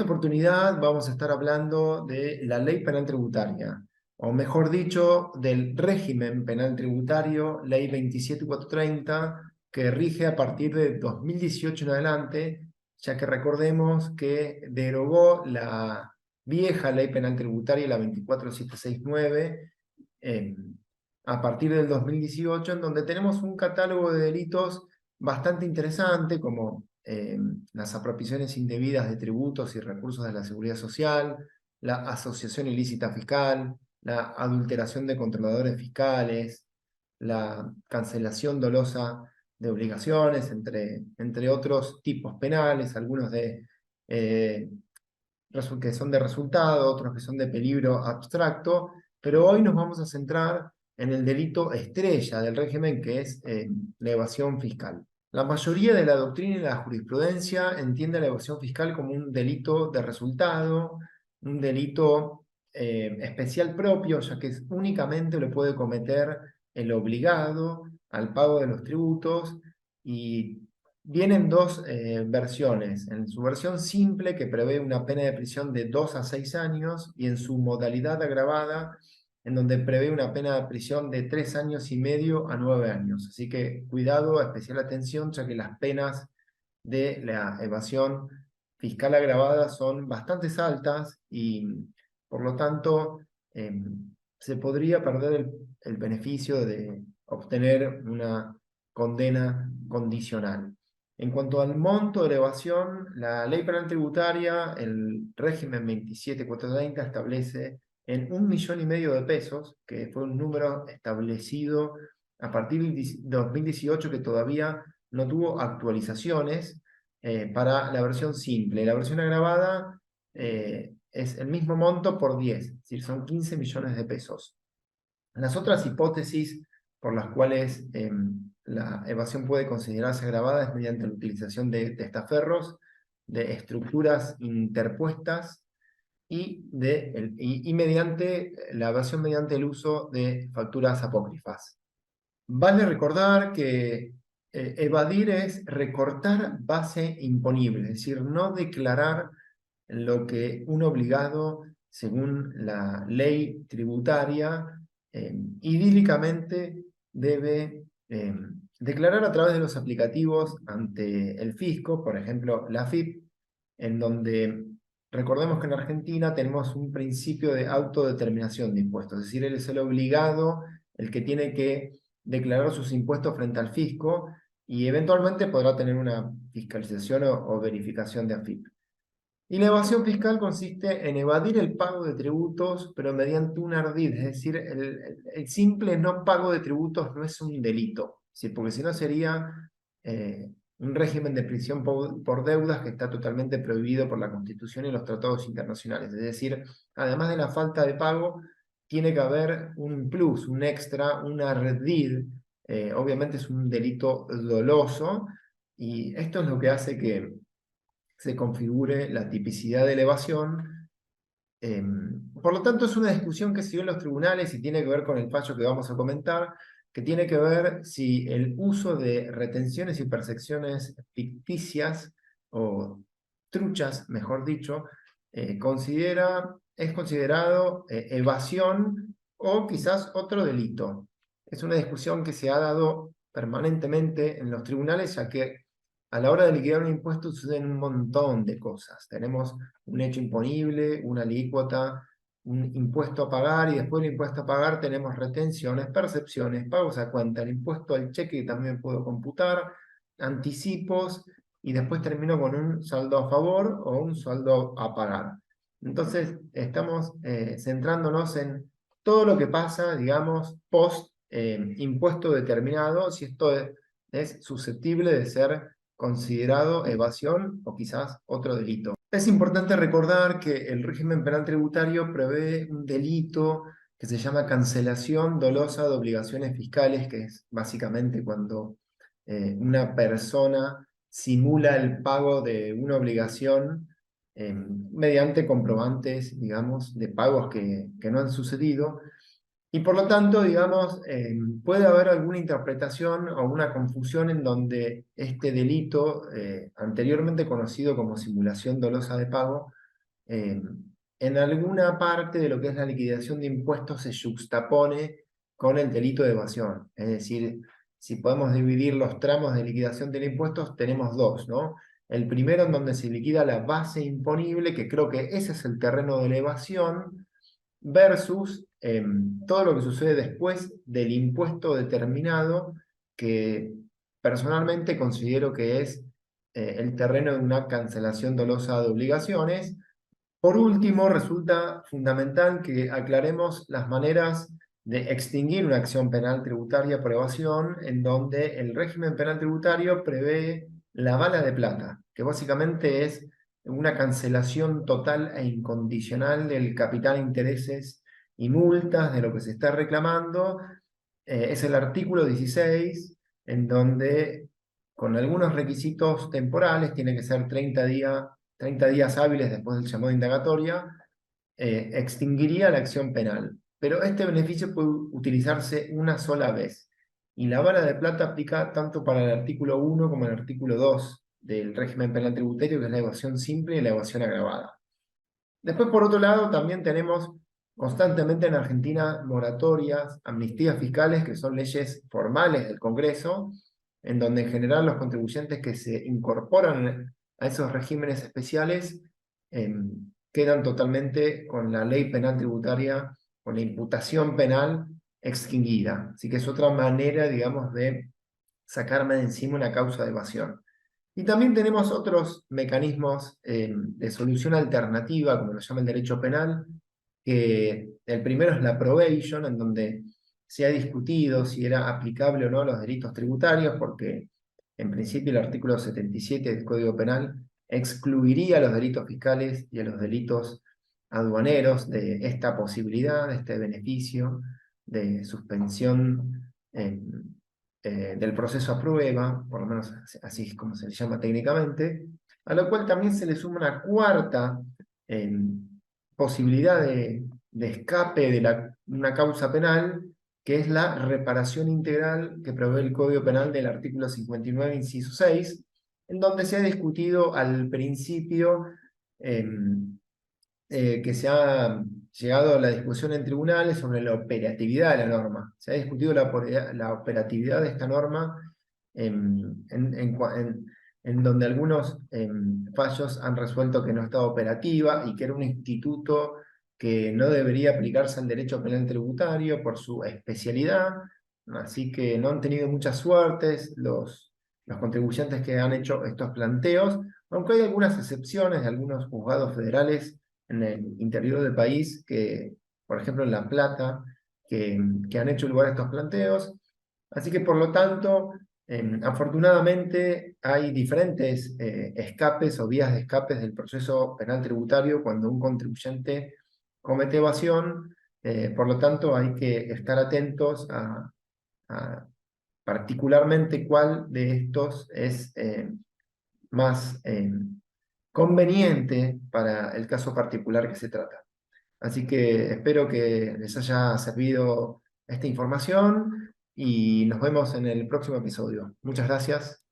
esta oportunidad vamos a estar hablando de la ley penal tributaria, o mejor dicho, del régimen penal tributario, ley 27430, que rige a partir de 2018 en adelante, ya que recordemos que derogó la vieja ley penal tributaria, la 24769, eh, a partir del 2018, en donde tenemos un catálogo de delitos bastante interesante, como las apropiaciones indebidas de tributos y recursos de la seguridad social, la asociación ilícita fiscal, la adulteración de controladores fiscales, la cancelación dolosa de obligaciones, entre otros tipos penales, algunos eh, que son de resultado, otros que son de peligro abstracto, pero hoy nos vamos a centrar en el delito estrella del régimen, que es la evasión fiscal. La mayoría de la doctrina y la jurisprudencia entiende la evasión fiscal como un delito de resultado, un delito especial propio, ya que únicamente lo puede cometer el obligado al pago de los tributos, y vienen dos versiones. En su versión simple, que prevé una pena de prisión de 2 a 6 años, y en su modalidad agravada, en donde prevé una pena de prisión de 3 años y medio a 9 años. Así que cuidado, especial atención, ya que las penas de la evasión fiscal agravada son bastante altas y por lo tanto se podría perder el beneficio de obtener una condena condicional. En cuanto al monto de la evasión, la ley penal tributaria, el régimen 27430, establece en 1,5 millones de pesos, que fue un número establecido a partir del 2018, que todavía no tuvo actualizaciones para la versión simple. La versión agravada es el mismo monto por 10, es decir, son 15 millones de pesos. Las otras hipótesis por las cuales la evasión puede considerarse agravada es mediante la utilización de testaferros, de estructuras interpuestas y mediante la evasión mediante el uso de facturas apócrifas. Vale recordar que evadir es recortar base imponible, es decir, no declarar lo que un obligado, según la ley tributaria, idílicamente debe declarar a través de los aplicativos ante el fisco, por ejemplo, la AFIP, en donde recordemos que en Argentina tenemos un principio de autodeterminación de impuestos, es decir, él es el obligado, el que tiene que declarar sus impuestos frente al fisco, y eventualmente podrá tener una fiscalización o verificación de AFIP. Y la evasión fiscal consiste en evadir el pago de tributos, pero mediante un ardid, es decir, el simple no pago de tributos no es un delito, ¿sí? Porque si no sería un régimen de prisión por deudas que está totalmente prohibido por la Constitución y los tratados internacionales. Es decir, además de la falta de pago, tiene que haber un plus, un extra, un ardid. Obviamente es un delito doloso, y esto es lo que hace que se configure la tipicidad de elevación. Por lo tanto, es una discusión que se dio en los tribunales y tiene que ver con el fallo que vamos a comentar, que tiene que ver si el uso de retenciones y percepciones ficticias, o truchas, mejor dicho, es considerado evasión o quizás otro delito. Es una discusión que se ha dado permanentemente en los tribunales, ya que a la hora de liquidar un impuesto suceden un montón de cosas. Tenemos un hecho imponible, una alícuota, un impuesto a pagar, y después del impuesto a pagar tenemos retenciones, percepciones, pagos a cuenta, el impuesto al cheque que también puedo computar, anticipos, y después termino con un saldo a favor o un saldo a pagar. Entonces, estamos centrándonos en todo lo que pasa, digamos, post impuesto determinado, si esto es susceptible de ser considerado evasión o quizás otro delito. Es importante recordar que el régimen penal tributario prevé un delito que se llama cancelación dolosa de obligaciones fiscales, que es básicamente cuando una persona simula el pago de una obligación mediante comprobantes, digamos, de pagos que no han sucedido. Y por lo tanto, digamos, puede haber alguna interpretación o una confusión en donde este delito, anteriormente conocido como simulación dolosa de pago, eh, en alguna parte de lo que es la liquidación de impuestos se yuxtapone con el delito de evasión. Es decir, si podemos dividir los tramos de liquidación de impuestos, tenemos dos, ¿no? El primero en donde se liquida la base imponible, que creo que ese es el terreno de la evasión, versus todo lo que sucede después del impuesto determinado, que personalmente considero que es el terreno de una cancelación dolosa de obligaciones. Por último, resulta fundamental que aclaremos las maneras de extinguir una acción penal tributaria por evasión, en donde el régimen penal tributario prevé la bala de plata, que básicamente es una cancelación total e incondicional del capital, intereses y multas de lo que se está reclamando. Es el artículo 16, en donde con algunos requisitos temporales, tiene que ser 30 días hábiles después del llamado de indagatoria, extinguiría la acción penal. Pero este beneficio puede utilizarse una sola vez. Y la vara de plata aplica tanto para el artículo 1 como el artículo 2 del régimen penal tributario, que es la evasión simple y la evasión agravada. Después, por otro lado, también tenemos constantemente en Argentina moratorias, amnistías fiscales, que son leyes formales del Congreso, en donde en general los contribuyentes que se incorporan a esos regímenes especiales quedan totalmente con la ley penal tributaria, con la imputación penal extinguida. Así que es otra manera, digamos, de sacarme de encima una causa de evasión. Y también tenemos otros mecanismos de solución alternativa, como lo llama el derecho penal, que el primero es la probation, en donde se ha discutido si era aplicable o no los delitos tributarios, porque en principio el artículo 77 del Código Penal excluiría a los delitos fiscales y a los delitos aduaneros de esta posibilidad, de este beneficio de suspensión del proceso a prueba, por lo menos así es como se le llama técnicamente, a lo cual también se le suma una cuarta eh, posibilidad de escape de una causa penal, que es la reparación integral que prevé el Código Penal del artículo 59, inciso 6, en donde se ha discutido al principio que se ha llegado a la discusión en tribunales sobre la operatividad de la norma. Se ha discutido la operatividad de esta norma en donde algunos fallos han resuelto que no estaba operativa y que era un instituto que no debería aplicarse al derecho penal tributario por su especialidad. Así que no han tenido muchas suertes los contribuyentes que han hecho estos planteos, aunque hay algunas excepciones de algunos juzgados federales en el interior del país, que, por ejemplo, en La Plata, que han hecho lugar a estos planteos. Así que, por lo tanto, afortunadamente hay diferentes escapes o vías de escapes del proceso penal tributario cuando un contribuyente comete evasión. Por lo tanto, hay que estar atentos a particularmente cuál de estos es más conveniente para el caso particular que se trata. Así que espero que les haya servido esta información y nos vemos en el próximo episodio. Muchas gracias.